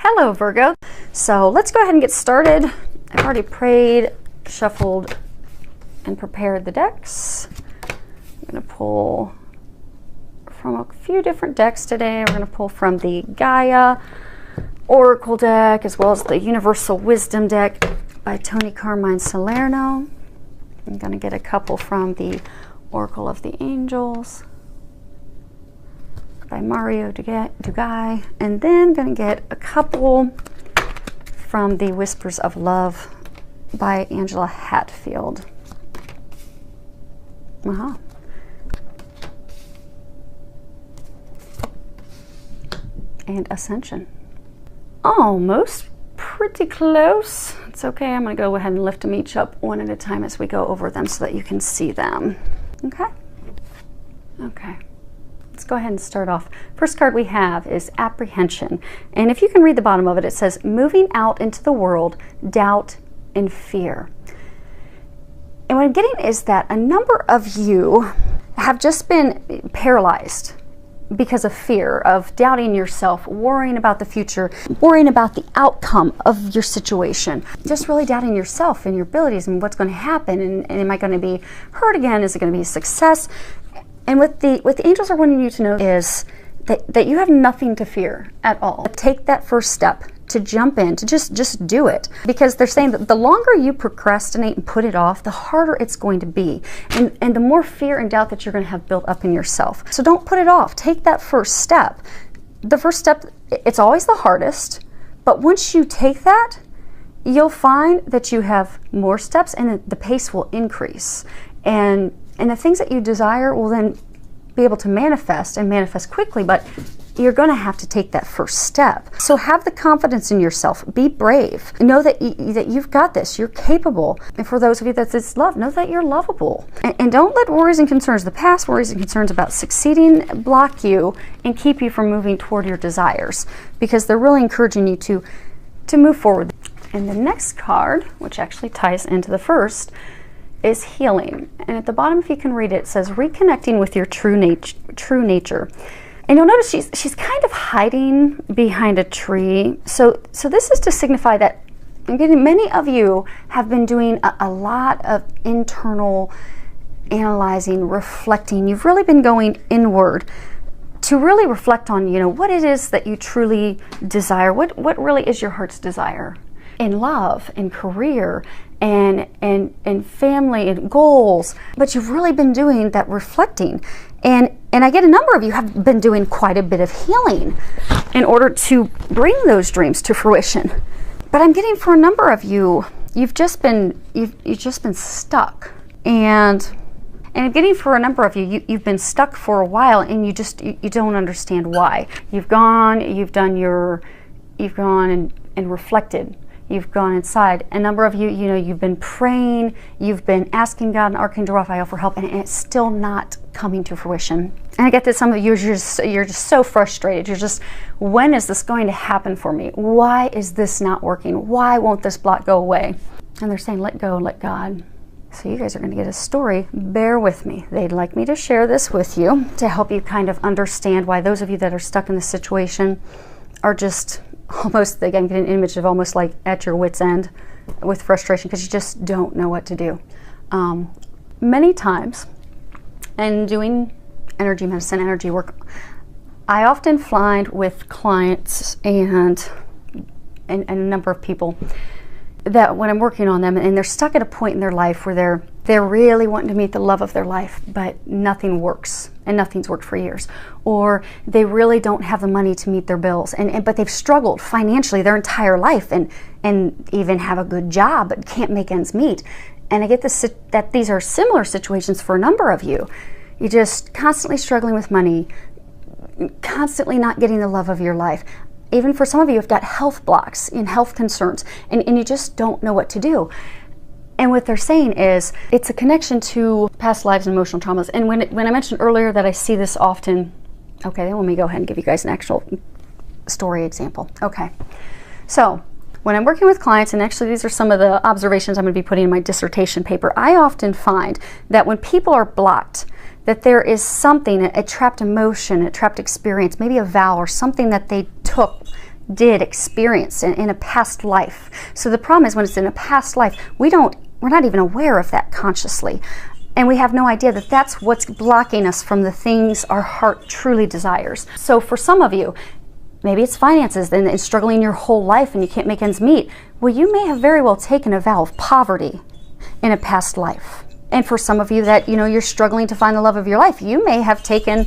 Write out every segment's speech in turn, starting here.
Hello, Virgo. So let's go ahead and get started. I've already prayed, shuffled, and prepared the decks. I'm going to pull from a few different decks today. We're going to pull from the Gaia Oracle deck as well as the Universal Wisdom deck by Tony Carmine Salerno. I'm going to get a couple from the Oracle of the Angels by Mario Dugai, and then going to get a couple from the Whispers of Love by Angela Hatfield. And Ascension. Almost pretty close. It's okay, I'm going to go ahead and lift them each up one at a time as we go over them so that you can see them. Okay. Let's go ahead and start off. First card we have is Apprehension. And if you can read the bottom of it, it says, moving out into the world, doubt and fear. And what I'm getting is that a number of you have just been paralyzed because of fear, of doubting yourself, worrying about the future, worrying about the outcome of your situation, just really doubting yourself and your abilities and what's going to happen, and am I going to be hurt again? Is it going to be a success? And what the angels are wanting you to know is that you have nothing to fear at all. Take that first step to jump in, to just do it. Because they're saying that the longer you procrastinate and put it off, the harder it's going to be. And the more fear and doubt that you're going to have built up in yourself. So don't put it off. Take that first step. The first step, it's always the hardest. But once you take that, you'll find that you have more steps and the pace will increase. And the things that you desire will then be able to manifest and manifest quickly, but you're going to have to take that first step. So have the confidence in yourself. Be brave. Know that you've got this. You're capable. And for those of you that it's love, know that you're lovable. And don't let worries and concerns, the past worries and concerns about succeeding, block you and keep you from moving toward your desires, because they're really encouraging you to move forward. And the next card, which actually ties into the first, is Healing. And at the bottom, if you can read it, it says reconnecting with your true nature. And you'll notice she's kind of hiding behind a tree. So this is to signify that many of you have been doing a lot of internal analyzing, reflecting. You've really been going inward to really reflect on, what it is that you truly desire. What really is your heart's desire in love, in career, and family and goals. But you've really been doing that reflecting. And I get a number of you have been doing quite a bit of healing in order to bring those dreams to fruition. But I'm getting for a number of you, you've just been stuck. And I'm getting for a number of you, you've been stuck for a while and you don't understand why. You've gone and reflected. You've gone inside. A number of you, you've been praying, you've been asking God and Archangel Raphael for help, and it's still not coming to fruition. And I get that some of you, you're just so frustrated. You're just, when is this going to happen for me? Why is this not working? Why won't this block go away? And they're saying, let go, let God. So you guys are going to get a story. Bear with me. They'd like me to share this with you to help you kind of understand why those of you that are stuck in this situation are just almost, again, get an image of almost like at your wit's end with frustration because you just don't know what to do. Many times, and doing energy medicine, energy work, I often find with clients and a number of people that when I'm working on them and they're stuck at a point in their life where they're really wanting to meet the love of their life, but nothing works and nothing's worked for years, or they really don't have the money to meet their bills, but they've struggled financially their entire life and even have a good job but can't make ends meet. And I get that these are similar situations for a number of you. You're just constantly struggling with money, constantly not getting the love of your life. Even for some of you, you've got health blocks and health concerns, and you just don't know what to do. And what they're saying is, it's a connection to past lives and emotional traumas. And when I mentioned earlier that I see this often, okay, then let me go ahead and give you guys an actual story example. Okay, so when I'm working with clients, and actually these are some of the observations I'm going to be putting in my dissertation paper, I often find that when people are blocked, that there is something, a trapped emotion, a trapped experience, maybe a vow or something that they took did experience in a past life. So the problem is when it's in a past life, we're not even aware of that consciously. And we have no idea that that's what's blocking us from the things our heart truly desires. So for some of you, maybe it's finances and struggling your whole life and you can't make ends meet. Well, you may have very well taken a vow of poverty in a past life. And for some of you that, you're struggling to find the love of your life, you may have taken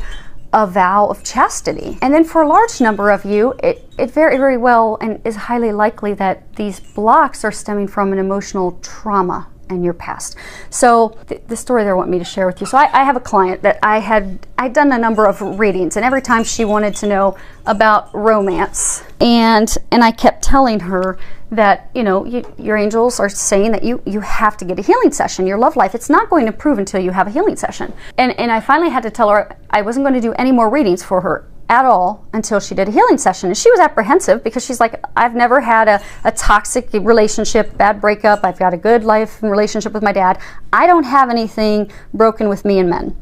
a vow of chastity. And then for a large number of you, it very, very well and is highly likely that these blocks are stemming from an emotional trauma in your past. So the story that I want me to share with you. So I have a client that I'd done a number of readings, and every time she wanted to know about romance, and I kept telling her that your angels are saying that you have to get a healing session. Your love life, it's not going to improve until you have a healing session. And I finally had to tell her I wasn't going to do any more readings for her at all until she did a healing session. And she was apprehensive because she's like, I've never had a toxic relationship, bad breakup. I've got a good life and relationship with my dad. I don't have anything broken with me and men.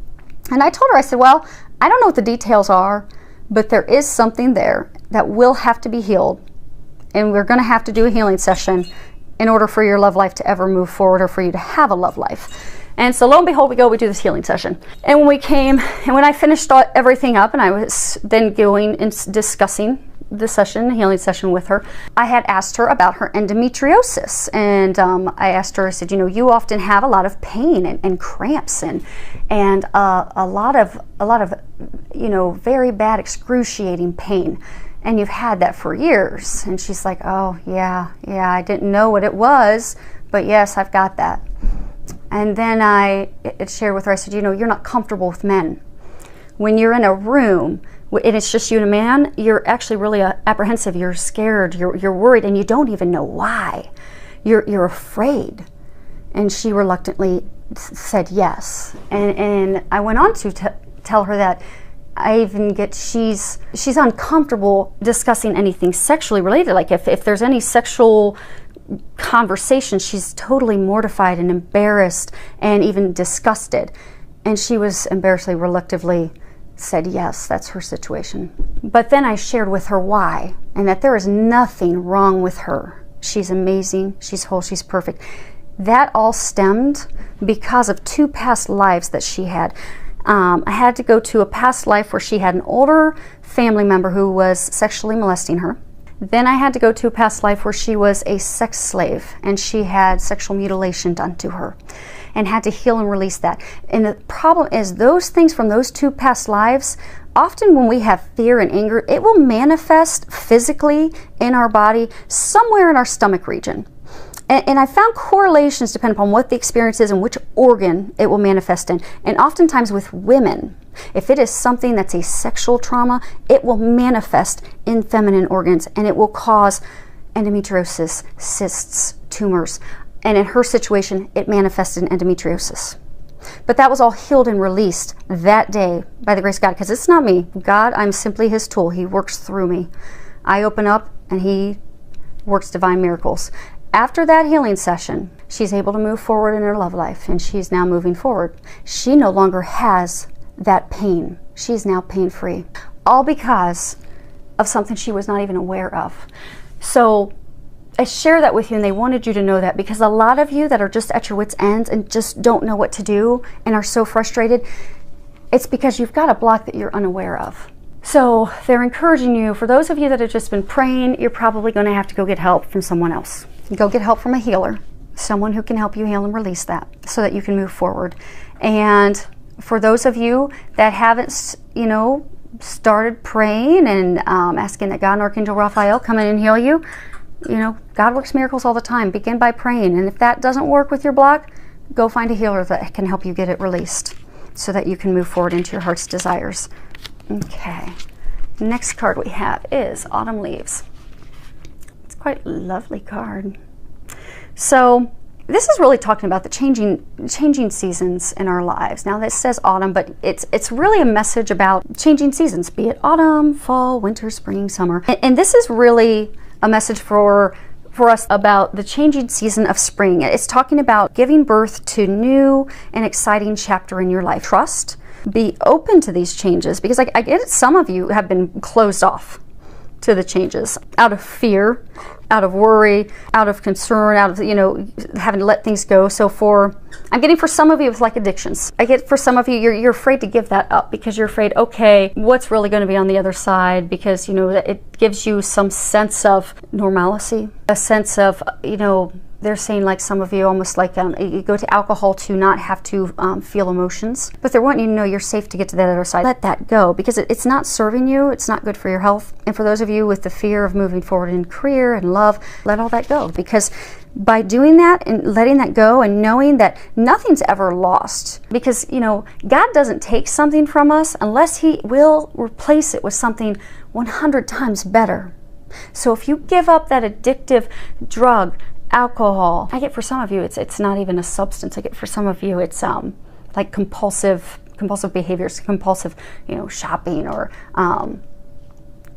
And I told her, I said, well, I don't know what the details are, but there is something there that will have to be healed. And we're going to have to do a healing session in order for your love life to ever move forward or for you to have a love life. And so lo and behold, we do this healing session. And when we came, and when I finished everything up, and I was then going and discussing the session, the healing session with her, I had asked her about her endometriosis. And I asked her, I said, you often have a lot of pain and cramps and a lot of very bad excruciating pain. And you've had that for years. And she's like, oh, yeah, I didn't know what it was, but yes, I've got that. And then I shared with her, I said, you're not comfortable with men. When you're in a room and it's just you and a man, you're actually really apprehensive. You're scared, you're worried, and you don't even know why. You're afraid. And she reluctantly said yes. And I went on to tell her that I even get she's uncomfortable discussing anything sexually related. Like if there's any sexual conversation, she's totally mortified and embarrassed and even disgusted. And she was embarrassedly, reluctantly said yes, that's her situation. But then I shared with her why, and that there is nothing wrong with her. She's amazing, she's whole, she's perfect. That all stemmed because of 2 past lives that she had. I had to go to a past life where she had an older family member who was sexually molesting her. Then I had to go to a past life where she was a sex slave and she had sexual mutilation done to her and had to heal and release that. And the problem is those things from those 2 past lives, often when we have fear and anger, it will manifest physically in our body somewhere in our stomach region. And I found correlations depending upon what the experience is and which organ it will manifest in. And oftentimes with women, if it is something that's a sexual trauma, it will manifest in feminine organs and it will cause endometriosis, cysts, tumors. And in her situation, it manifested in endometriosis. But that was all healed and released that day by the grace of God, because it's not me. God, I'm simply His tool. He works through me. I open up and He works divine miracles. After that healing session, she's able to move forward in her love life, and she's now moving forward. She no longer has that pain. She's now pain-free, all because of something she was not even aware of. So I share that with you, and they wanted you to know that, because a lot of you that are just at your wit's ends and just don't know what to do and are so frustrated, it's because you've got a block that you're unaware of. So they're encouraging you, for those of you that have just been praying, you're probably going to have to go get help from someone else. Go get help from a healer, someone who can help you heal and release that so that you can move forward. And for those of you that haven't, started praying and asking that God and Archangel Raphael come in and heal you, God works miracles all the time. Begin by praying. And if that doesn't work with your block, go find a healer that can help you get it released so that you can move forward into your heart's desires. Okay. Next card we have is Autumn Leaves. Quite a lovely card. So this is really talking about the changing seasons in our lives. Now this says autumn, but it's really a message about changing seasons, be it autumn, fall, winter, spring, summer. And this is really a message for us about the changing season of spring. It's talking about giving birth to new and exciting chapter in your life. Trust, be open to these changes, because I get it, some of you have been closed off. to the changes out of fear, out of worry, out of concern, out of, you know, having to let things go. So I'm getting for some of you it's like addictions. I get for some of you, you're afraid to give that up because you're afraid, okay, what's really going to be on the other side? Because, you know, it gives you some sense of normalcy, a sense of, you know, they're saying like some of you almost like you go to alcohol to not have to feel emotions, but they're wanting you to know you're safe to get to that other side. Let that go because it's not serving you. It's not good for your health. And for those of you with the fear of moving forward in career and love, let all that go, because by doing that and letting that go and knowing that nothing's ever lost, because, you know, God doesn't take something from us unless he will replace it with something 100 times better. So if you give up that addictive drug, alcohol, I get for some of you it's not even a substance. I get for some of you it's like compulsive behaviors, compulsive, you know, shopping, or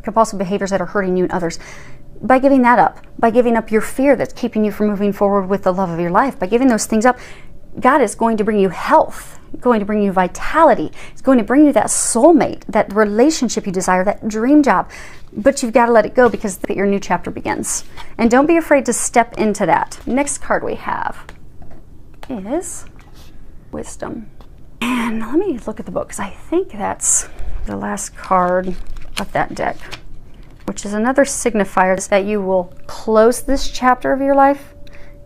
compulsive behaviors that are hurting you and others. By giving that up, by giving up your fear that's keeping you from moving forward with the love of your life, by giving those things up, God is going to bring you health, going to bring you vitality. It's going to bring you that soulmate, that relationship you desire, that dream job. But you've got to let it go because your new chapter begins. And don't be afraid to step into that. Next card we have is Wisdom. And let me look at the book because I think that's the last card of that deck, which is another signifier that you will close this chapter of your life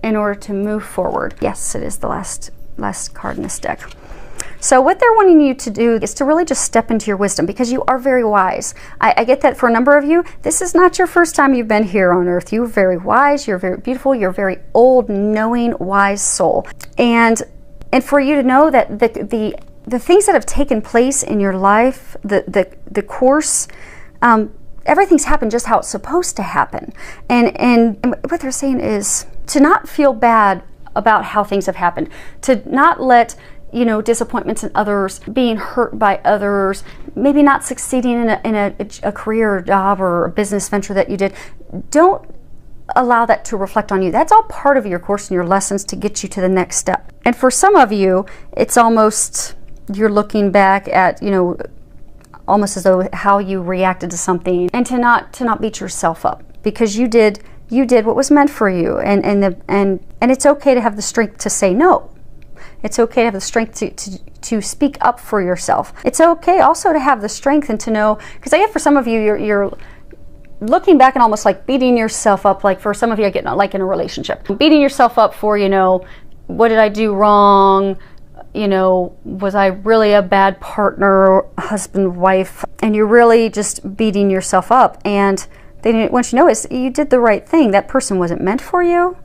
in order to move forward. Yes, it is the last card in this deck. So what they're wanting you to do is to really just step into your wisdom, because you are very wise. I get that for a number of you, this is not your first time you've been here on earth. You're very wise, you're very beautiful, you're a very old, knowing, wise soul. And for you to know that the things that have taken place in your life, the course, everything's happened just how it's supposed to happen. And what they're saying is to not feel bad about how things have happened, to not let, you know, disappointments in others, being hurt by others, maybe not succeeding in a career or job or a business venture that you did. Don't allow that to reflect on you. That's all part of your course and your lessons to get you to the next step. And for some of you, it's almost you're looking back at, you know, almost as though how you reacted to something, and to not beat yourself up, because you did what was meant for you, and it's okay to have the strength to say no. It's okay to have the strength to speak up for yourself. It's okay also to have the strength and to know, because I get for some of you, you're looking back and almost like beating yourself up. Like for some of you, I get like in a relationship, beating yourself up for, you know, what did I do wrong? You know, was I really a bad partner, husband, wife? And you're really just beating yourself up. And they want you to know is you did the right thing. That person wasn't meant for you.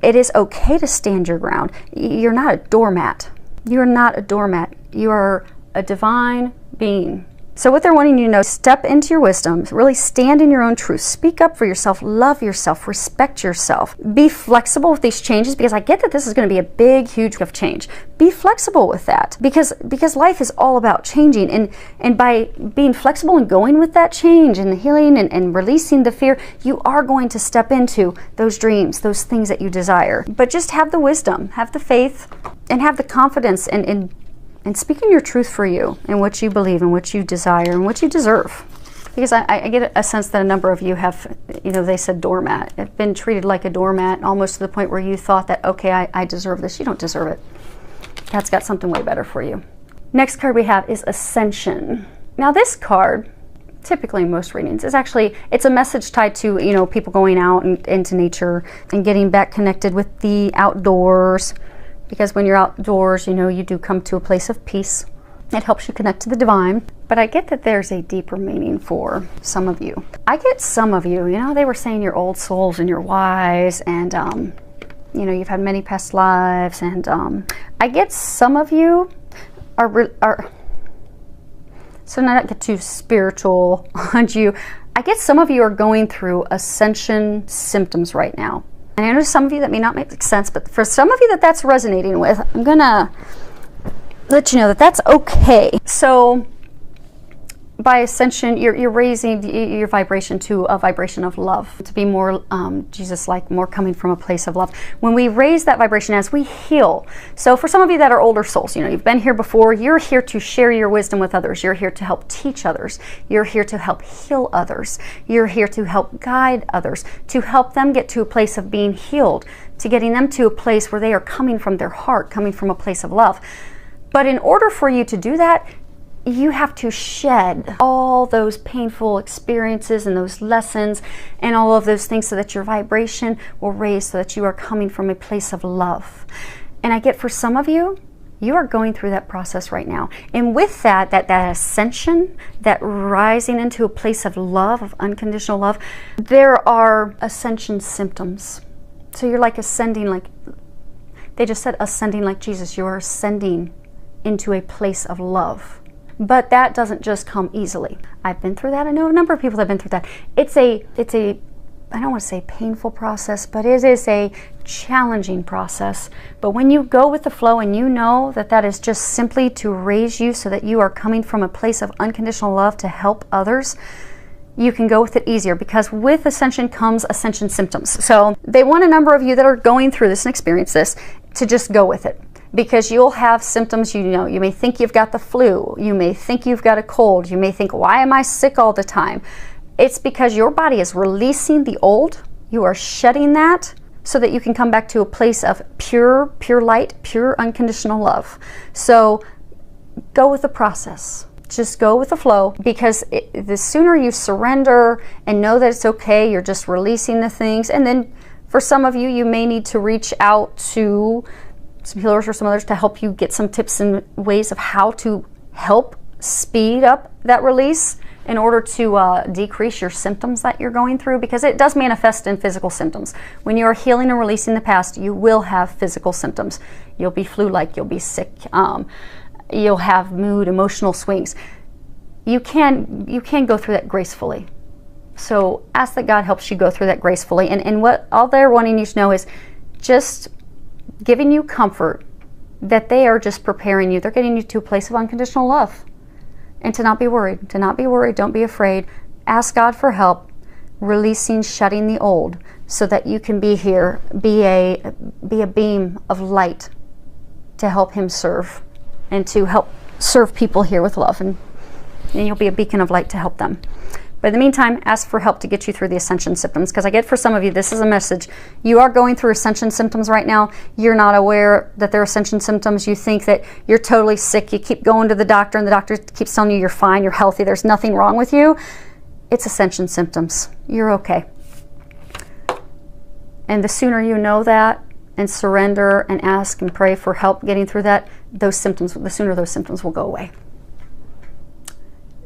It is okay to stand your ground. You're not a doormat. You're not a doormat. You are a divine being. So what they're wanting you to know, step into your wisdom, really stand in your own truth, speak up for yourself, love yourself, respect yourself. Be flexible with these changes, because I get that this is going to be a big, huge of change. Be flexible with that, because life is all about changing, and by being flexible and going with that change and healing and releasing the fear, you are going to step into those dreams, those things that you desire. But just have the wisdom, have the faith, and have the confidence and speaking your truth for you and what you believe and what you desire and what you deserve. Because I get a sense that a number of you have, you know, they said doormat. Have been treated like a doormat, almost to the point where you thought that, okay, I deserve this. You don't deserve it. God's got something way better for you. Next card we have is Ascension. Now this card, typically in most readings, is actually, it's a message tied to, you know, people going out and into nature and getting back connected with the outdoors. Because when you're outdoors, you know, you do come to a place of peace. It helps you connect to the divine. But I get that there's a deeper meaning for some of you. I get some of you, you know, they were saying you're old souls and you're wise, and, you know, you've had many past lives. And I get some of you are so not get too spiritual on you. I get some of you are going through ascension symptoms right now. And I know some of you that may not make sense, but for some of you that's resonating with, I'm gonna let you know that that's okay. So by ascension, you're raising your vibration to a vibration of love, to be more Jesus-like, more coming from a place of love. When we raise that vibration as we heal, so for some of you that are older souls, you know, you've been here before, you're here to share your wisdom with others. You're here to help teach others. You're here to help heal others. You're here to help guide others, to help them get to a place of being healed, to getting them to a place where they are coming from their heart, coming from a place of love. But in order for you to do that, you have to shed all those painful experiences and those lessons and all of those things so that your vibration will raise, so that you are coming from a place of love. And I get for some of you, you are going through that process right now. And with that ascension, that rising into a place of love, of unconditional love, there are ascension symptoms. So you're like ascending, like they just said, ascending like Jesus. You're ascending into a place of love. But that doesn't just come easily. I've been through that. I know a number of people that have been through that. It's a, I don't want to say painful process, but it is a challenging process. But when you go with the flow and you know that that is just simply to raise you so that you are coming from a place of unconditional love to help others, you can go with it easier, because with ascension comes ascension symptoms. So they want a number of you that are going through this and experience this to just go with it. Because you'll have symptoms, you know, you may think you've got the flu, you may think you've got a cold, you may think, why am I sick all the time? It's because your body is releasing the old, you are shedding that so that you can come back to a place of pure light, pure unconditional love. So go with the process. Just go with the flow, because the sooner you surrender and know that it's okay, you're just releasing the things. And then for some of you, you may need to reach out to some healers or some others to help you get some tips and ways of how to help speed up that release in order to decrease your symptoms that you're going through, because it does manifest in physical symptoms. When you are healing and releasing the past, you will have physical symptoms. You'll be flu-like, you'll be sick, you'll have mood, emotional swings. You can go through that gracefully. So ask that God helps you go through that gracefully. And what all they're wanting you to know is just giving you comfort that they are just preparing you. They're getting you to a place of unconditional love. And to not be worried. To not be worried. Don't be afraid. Ask God for help, releasing, shutting the old, so that you can be here, be a beam of light to help Him serve, and to help serve people here with love. And you'll be a beacon of light to help them. But in the meantime, ask for help to get you through the ascension symptoms, because I get for some of you, this is a message. You are going through ascension symptoms right now. You're not aware that they're ascension symptoms. You think that you're totally sick. You keep going to the doctor, and the doctor keeps telling you you're fine, you're healthy, there's nothing wrong with you. It's ascension symptoms. You're okay. And the sooner you know that and surrender and ask and pray for help getting through that, those symptoms, the sooner those symptoms will go away.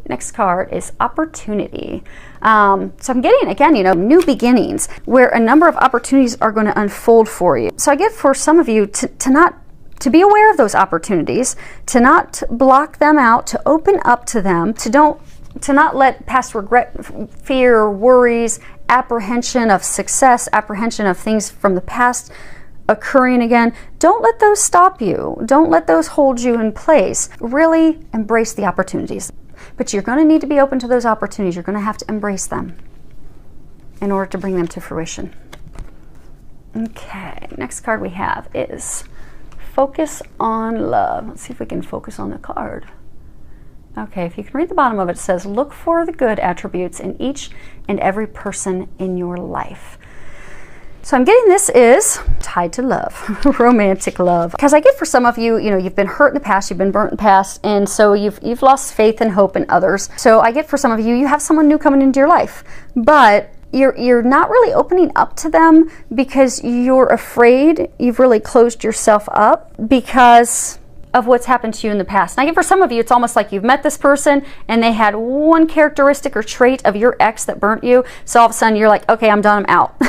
Next card is opportunity. So I'm getting, again, you know, new beginnings, where a number of opportunities are going to unfold for you. So I get for some of you to be aware of those opportunities, to not block them out, to open up to them, to not let past regret, fear, worries, apprehension of success, apprehension of things from the past occurring again. Don't let those stop you. Don't let those hold you in place. Really embrace the opportunities. But you're going to need to be open to those opportunities. You're going to have to embrace them in order to bring them to fruition. Okay, next card we have is focus on love. Let's see if we can focus on the card. Okay, if you can read the bottom of it, it says, look for the good attributes in each and every person in your life. So I'm getting this is tied to love, romantic love. Because I get for some of you, you know, you've been hurt in the past, you've been burnt in the past, and so you've lost faith and hope in others. So I get for some of you, you have someone new coming into your life, but you're not really opening up to them because you're afraid. You've really closed yourself up because of what's happened to you in the past. And I get for some of you, it's almost like you've met this person and they had one characteristic or trait of your ex that burnt you. So all of a sudden you're like, okay, I'm done, I'm out.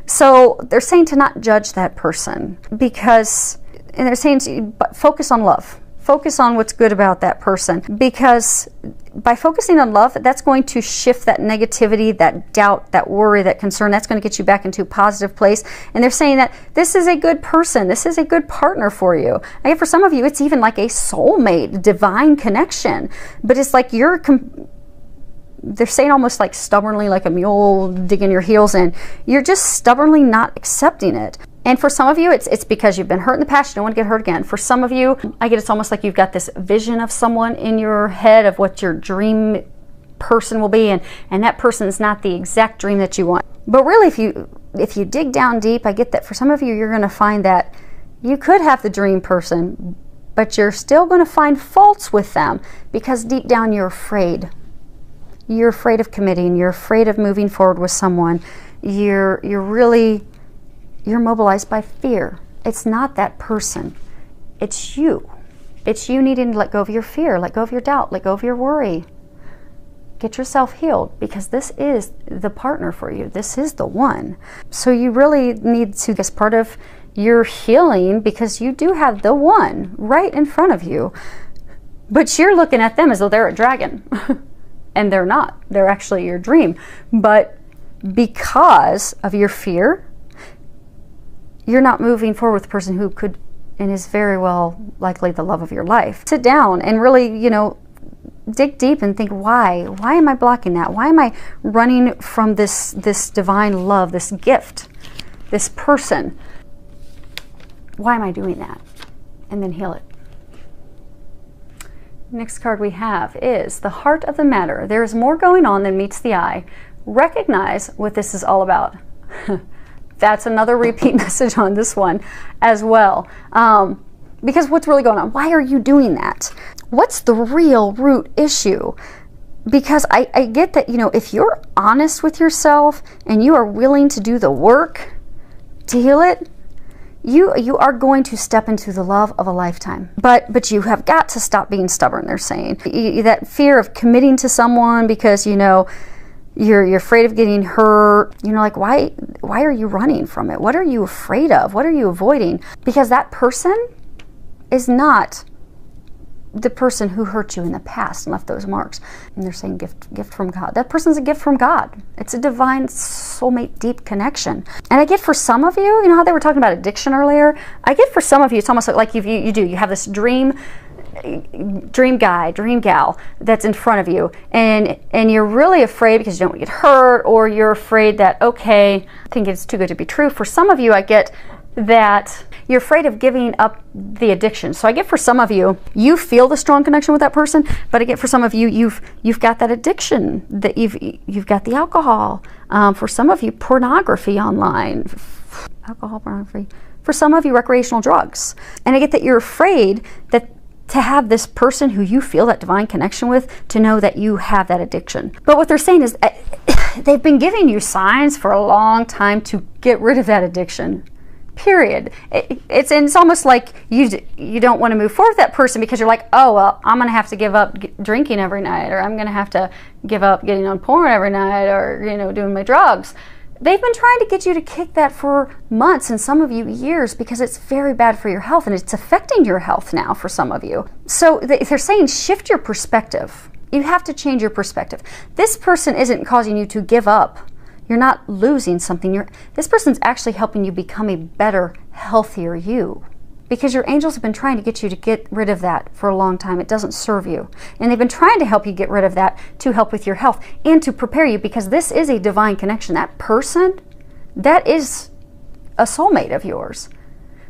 So they're saying to not judge that person, because, and they're saying to focus on love. Focus on what's good about that person, because by focusing on love, that's going to shift that negativity, that doubt, that worry, that concern. That's going to get you back into a positive place. And they're saying that this is a good person. This is a good partner for you. I get for some of you, it's even like a soulmate, divine connection. But it's like you're they're saying almost like stubbornly, like a mule digging your heels in. You're just stubbornly not accepting it. And for some of you, it's because you've been hurt in the past, you don't want to get hurt again. For some of you, I get it's almost like you've got this vision of someone in your head of what your dream person will be, and that person is not the exact dream that you want. But really, if you dig down deep, I get that for some of you, you're going to find that you could have the dream person, but you're still going to find faults with them because deep down you're afraid. You're afraid of committing. You're afraid of moving forward with someone. You're mobilized by fear. It's not that person. It's you. It's you needing to let go of your fear, let go of your doubt, let go of your worry. Get yourself healed, because this is the partner for you. This is the one. So you really need to, as part of your healing, because you do have the one right in front of you, but you're looking at them as though they're a dragon. And they're not. They're actually your dream. But because of your fear, you're not moving forward with the person who could and is very well likely the love of your life. Sit down and really, dig deep and think, why am I blocking that? Why am I running from this divine love, this gift, this person? Why am I doing that? And then heal it. Next card we have is the heart of the matter. There is more going on than meets the eye. Recognize what this is all about. That's another repeat message on this one as well. Because what's really going on? Why are you doing that? What's the real root issue? Because I get that, if you're honest with yourself and you are willing to do the work to heal it, you are going to step into the love of a lifetime. But you have got to stop being stubborn, they're saying. That fear of committing to someone because, you're afraid of getting hurt. Like, why are you running from it? What are you afraid of? What are you avoiding? Because that person is not the person who hurt you in the past and left those marks. And they're saying gift from God. That person's a gift from God. It's a divine soulmate deep connection. And I get for some of you, how they were talking about addiction earlier, I get for some of you, it's almost like you have this dream guy, dream gal that's in front of you, and you're really afraid because you don't want to get hurt, or you're afraid that, okay, I think it's too good to be true. For some of you, I get that you're afraid of giving up the addiction. So I get for some of you, you feel the strong connection with that person, but I get for some of you, you've got that addiction, that you've got the alcohol. For some of you, pornography online, alcohol, pornography. For some of you, recreational drugs. And I get that you're afraid that to have this person who you feel that divine connection with to know that you have that addiction. But what they're saying is they've been giving you signs for a long time to get rid of that addiction. Period. It's almost like you don't want to move forward with that person because you're like, oh, well, I'm going to have to give up drinking every night, or I'm going to have to give up getting on porn every night, or doing my drugs. They've been trying to get you to kick that for months, and some of you years, because it's very bad for your health, and it's affecting your health now for some of you. So they're saying shift your perspective. You have to change your perspective. This person isn't causing you to give up. You're not losing something. This person's actually helping you become a better, healthier you. Because your angels have been trying to get you to get rid of that for a long time. It doesn't serve you. And they've been trying to help you get rid of that to help with your health and to prepare you, because this is a divine connection. That person, that is a soulmate of yours.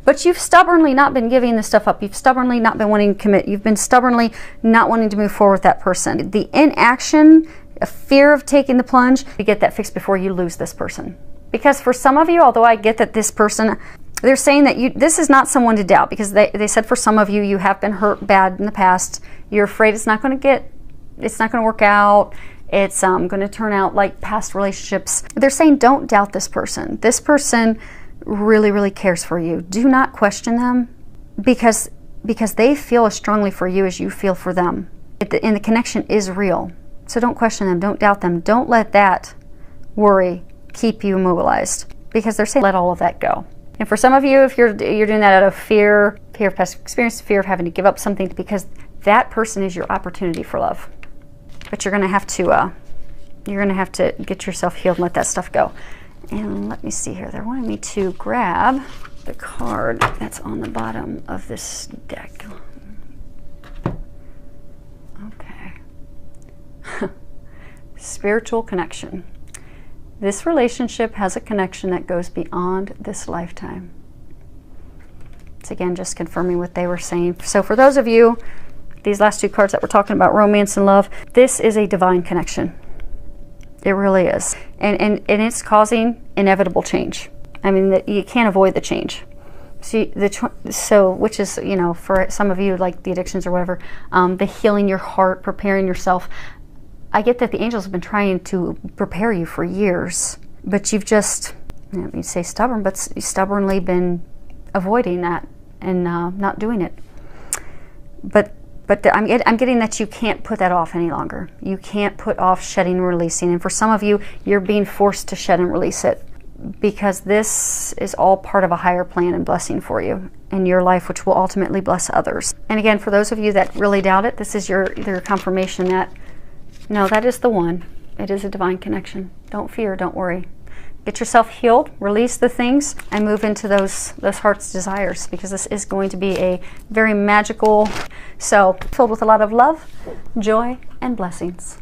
But you've stubbornly not been giving this stuff up. You've stubbornly not been wanting to commit. You've been stubbornly not wanting to move forward with that person. The inaction, a fear of taking the plunge, you get that fixed before you lose this person. Because for some of you, although I get that this person, they're saying that this is not someone to doubt, because they said for some of you, you have been hurt bad in the past. You're afraid it's not going to work out. It's going to turn out like past relationships. They're saying don't doubt this person. This person really, really cares for you. Do not question them, because they feel as strongly for you as you feel for them. And the connection is real. So don't question them. Don't doubt them. Don't let that worry keep you immobilized, because they're saying let all of that go. And for some of you, if you're doing that out of fear of past experience, fear of having to give up something, because that person is your opportunity for love. But you're going to have to get yourself healed and let that stuff go. And let me see here. They're wanting me to grab the card that's on the bottom of this deck. Okay. spiritual connection. This relationship has a connection that goes beyond this lifetime. It's again just confirming what they were saying. So for those of you, these last two cards that we're talking about, romance and love, this is a divine connection. It really is. And it's causing inevitable change. I mean, you can't avoid the change. See, which is, you know, for some of you, like the addictions or whatever, the healing your heart, preparing yourself. I get that the angels have been trying to prepare you for years, but you've just, I don't mean to say stubborn, but stubbornly been avoiding that and not doing it. But I'm getting that you can't put that off any longer. You can't put off shedding and releasing. And for some of you, you're being forced to shed and release it, because this is all part of a higher plan and blessing for you in your life, which will ultimately bless others. And again, for those of you that really doubt it, this is your confirmation that, no, that is the one. It is a divine connection. Don't fear, don't worry. Get yourself healed, release the things, and move into those heart's desires, because this is going to be a very magical, so filled with a lot of love, joy, and blessings.